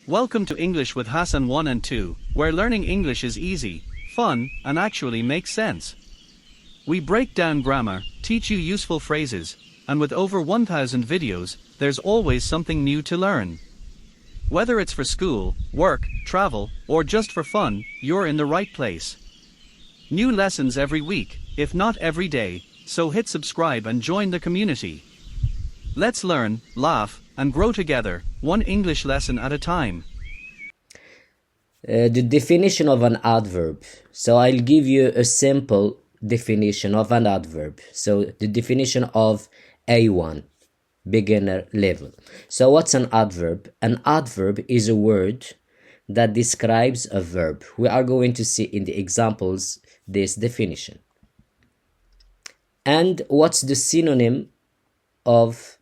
Welcome to English with Hassane 1 and 2, where learning English is easy, fun, and actually makes sense. We break down grammar, teach you useful phrases, and with over 1,000 videos, there's always something new to learn. Whether it's for school, work, travel, or just for fun, you're in the right place. New lessons every week, if not every day, so hit subscribe and join the community. Let's learn, laugh, and grow together, one English lesson at a time. The definition of an adverb. So I'll give you a simple definition of an adverb. So the definition of A1, beginner level. So what's an adverb? An adverb is a word that describes a verb. We are going to see in the examples this definition. And what's the synonym of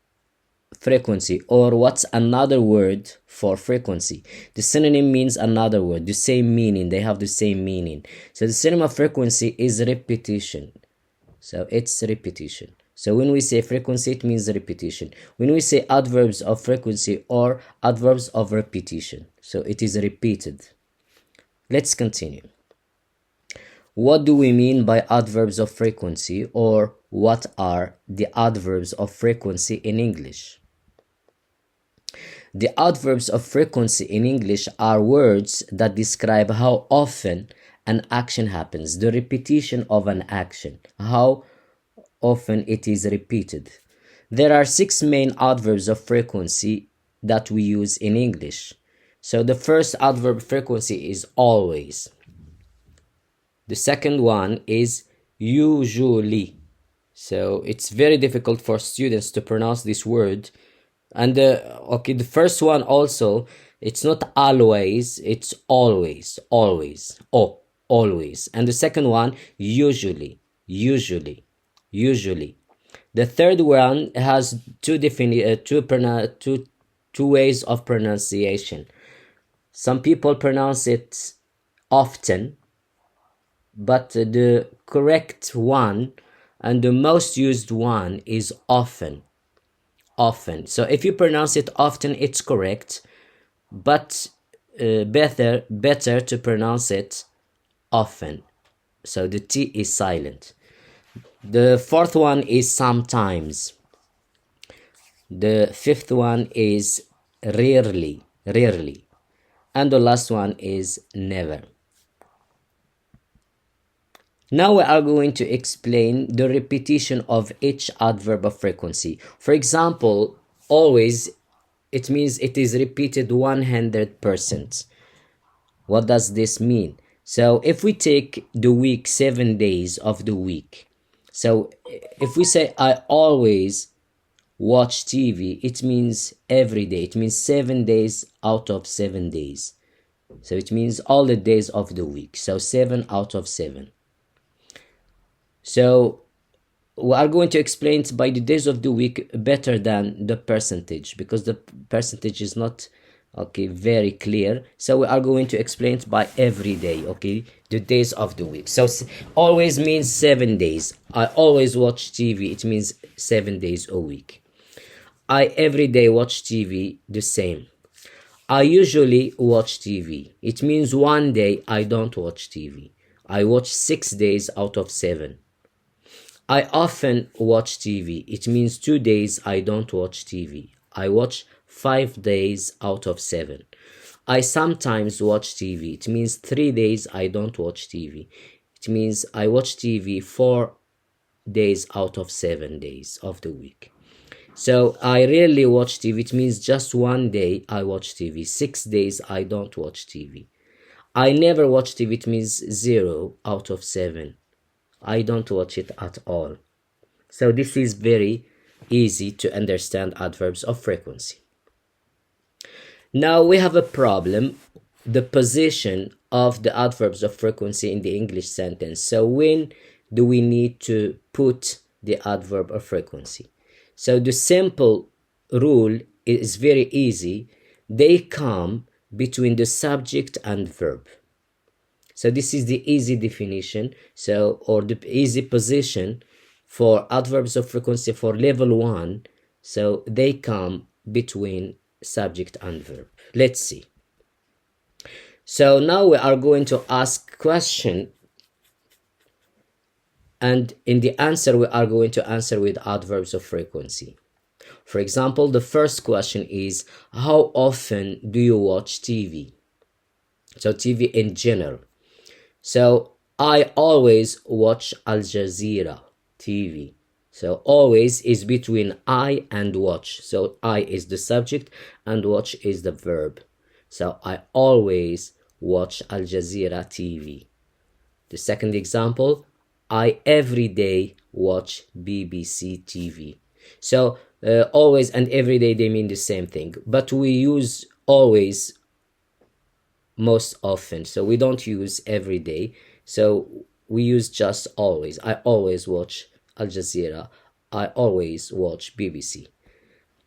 frequency, or what's another word for frequency? The synonym means another word, the same meaning, they have the same meaning. So the synonym of frequency is repetition. So it's repetition. So when we say frequency, it means repetition. When we say adverbs of frequency or adverbs of repetition, so it is repeated. Let's continue. What do we mean by adverbs of frequency, or what are the adverbs of frequency in English? The adverbs of frequency in English are words that describe how often an action happens, the repetition of an action, how often it is repeated. There are 6 main adverbs of frequency that we use in English. So the first adverb of frequency is always. The second one is usually. So it's very difficult for students to pronounce this word. And the first one also, it's not always, it's always, always, always. And the second one, usually. The third one has two ways of pronunciation. Some people pronounce it often, but the correct one and the most used one is often. So if you pronounce it often, it's correct, but better to pronounce it often. So the T is silent. The fourth one is sometimes. The fifth one is rarely. And the last one is never. Now we are going to explain the repetition of each adverb of frequency. For example, always, it means it is repeated 100%. What does this mean? So if we take the week, 7 days of the week. So if we say I always watch TV, it means every day. It means 7 days out of 7 days. So it means all the days of the week. So 7 out of 7. So we are going to explain it by the days of the week better than the percentage, because the percentage is not very clear. So we are going to explain it by every day, the days of the week. So always means 7 days. I always watch TV, it means 7 days a week. I every day watch TV, the same. I usually watch TV, it means 1 day I don't watch TV. I watch 6 days out of 7. I often watch TV. It means 2 days I don't watch TV. I watch 5 days out of 7. I sometimes watch TV. It means 3 days I don't watch TV. It means I watch TV 4 days out of 7 days of the week. So I rarely watch TV. It means just 1 day I watch TV. 6 days I don't watch TV. I never watch TV. It means 0 out of 7. I don't watch it at all. So this is very easy to understand adverbs of frequency. Now we have a problem, the position of the adverbs of frequency in the English sentence. So when do we need to put the adverb of frequency? So the simple rule is very easy. They come between the subject and verb. So this is the easy definition, or the easy position for adverbs of frequency for level 1. So they come between subject and verb. Let's see. So now we are going to ask question, and in the answer we are going to answer with adverbs of frequency. For example, the first question is, how often do you watch TV? So TV in general. So I always watch Al Jazeera TV. So always is between I and watch. So I is the subject and watch is the verb. So I always watch Al Jazeera TV. The second example, I every day watch BBC TV. So always and every day, they mean the same thing, but we use always most often. So we don't use every day. So we use just always. I always watch Al Jazeera. I always watch BBC.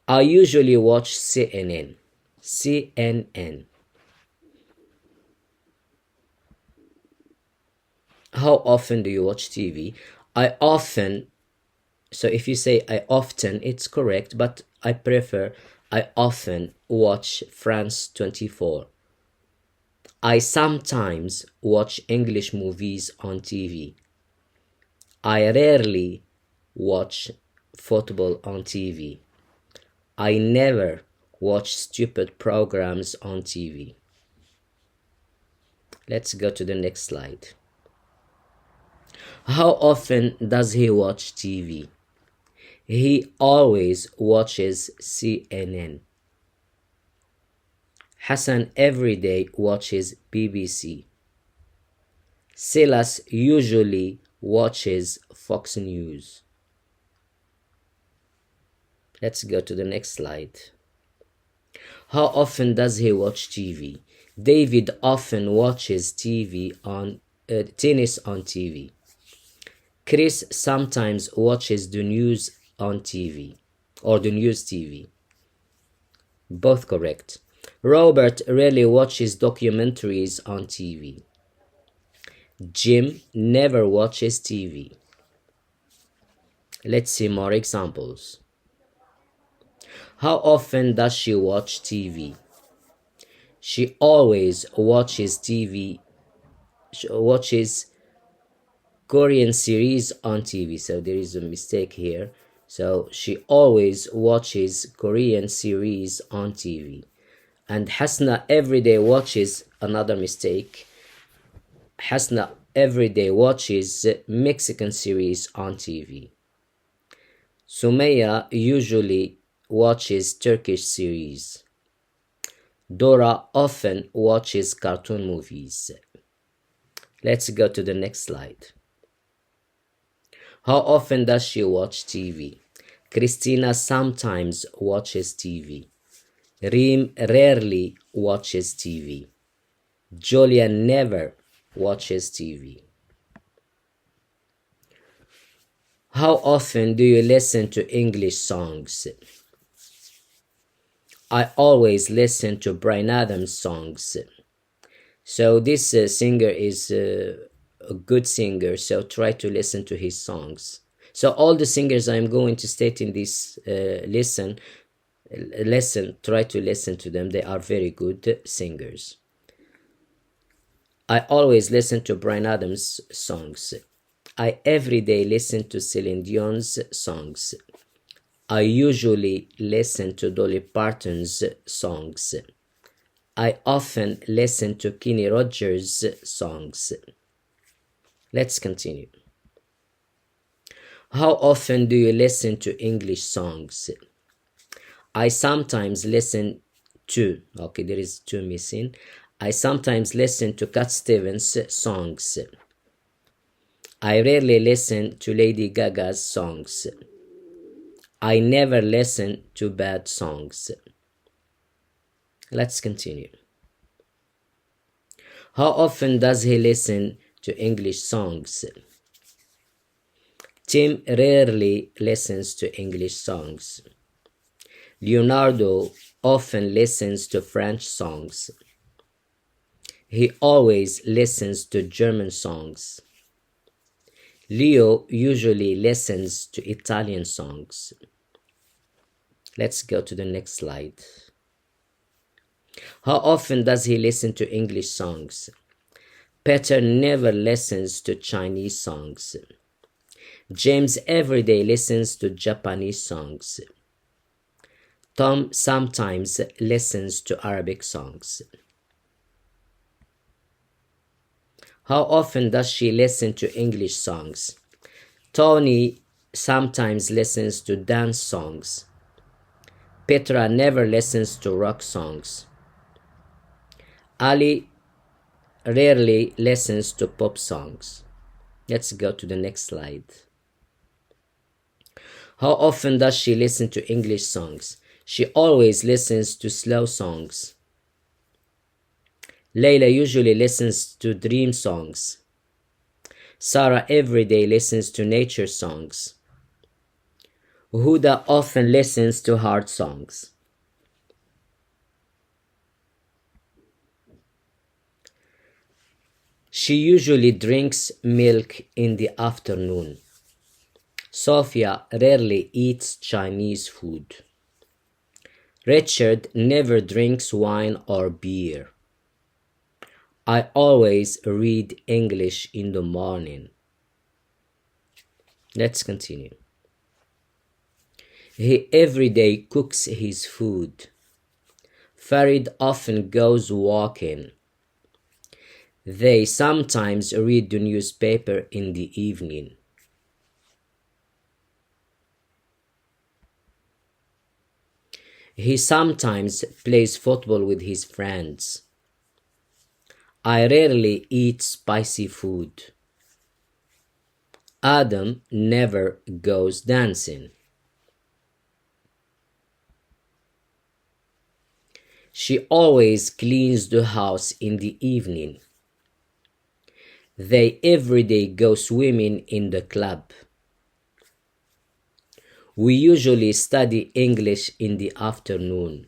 I usually watch CNN. CNN. How often do you watch TV? I often. So if you say I often, it's correct, but I prefer I often watch France 24. I sometimes watch English movies on TV. I rarely watch football on TV. I never watch stupid programs on TV. Let's go to the next slide. How often does he watch TV? He always watches CNN. Hassane every day watches BBC. Silas usually watches Fox News. Let's go to the next slide. How often does he watch TV? David often watches tennis on TV. Chris sometimes watches the news on TV, or the news TV. Both correct. Robert rarely watches documentaries on TV. Jim never watches TV. Let's see more examples. How often does she watch TV? She always watches TV. She watches Korean series on TV. So there is a mistake here. So she always watches Korean series on TV. And Hasna every day watches, another mistake. Hasna every day watches Mexican series on TV. Sumaya usually watches Turkish series. Dora often watches cartoon movies. Let's go to the next slide. How often does she watch TV? Christina sometimes watches TV. Reem rarely watches TV. Julia never watches TV. How often do you listen to English songs? I always listen to Bryan Adams songs. So this singer is a good singer, so try to listen to his songs. So all the singers I'm going to state in this lesson, try to listen to them. They are very good singers. I always listen to Bryan Adams songs. I every day listen to Celine Dion's songs. I usually listen to Dolly Parton's songs. I often listen to Kenny Rogers' songs. Let's continue. How often do you listen to English songs? I sometimes listen to, okay, there is two missing. I sometimes listen to Cat Stevens' songs. I rarely listen to Lady Gaga's songs. I never listen to bad songs. Let's continue. How often does he listen to English songs? Tim rarely listens to English songs. Leonardo often listens to French songs. He always listens to German songs. Leo usually listens to Italian songs. Let's go to the next slide. How often does he listen to English songs? Peter never listens to Chinese songs. James every day listens to Japanese songs. Tom sometimes listens to Arabic songs. How often does she listen to English songs? Tony sometimes listens to dance songs. Petra never listens to rock songs. Ali rarely listens to pop songs. Let's go to the next slide. How often does she listen to English songs? She always listens to slow songs. Layla usually listens to dream songs. Sarah every day listens to nature songs. Huda often listens to hard songs. She usually drinks milk in the afternoon. Sophia rarely eats Chinese food. Richard never drinks wine or beer. I always read English in the morning. Let's continue. He every day cooks his food. Farid often goes walking. They sometimes read the newspaper in the evening. He sometimes plays football with his friends. I rarely eat spicy food. Adam never goes dancing. She always cleans the house in the evening. They every day go swimming in the club. We usually study English in the afternoon.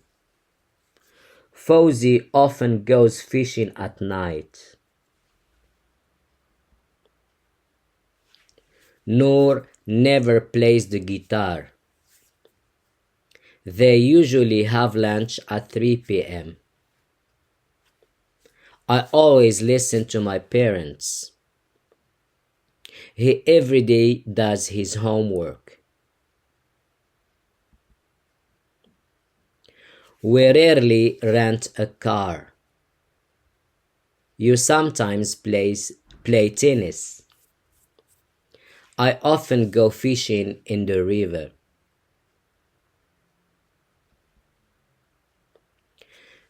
Fawzi often goes fishing at night. Noor never plays the guitar. They usually have lunch at 3 p.m. I always listen to my parents. He every day does his homework. We rarely rent a car. You sometimes play tennis. I often go fishing in the river.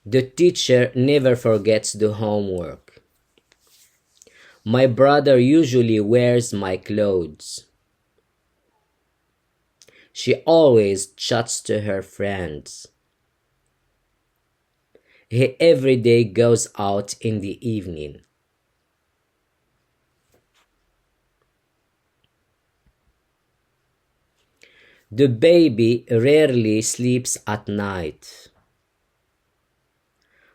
The teacher never forgets the homework. My brother usually wears my clothes. She always chats to her friends. He every day goes out in the evening. The baby rarely sleeps at night.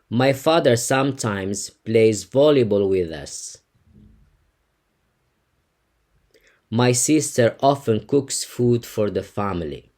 My father sometimes plays volleyball with us. My sister often cooks food for the family.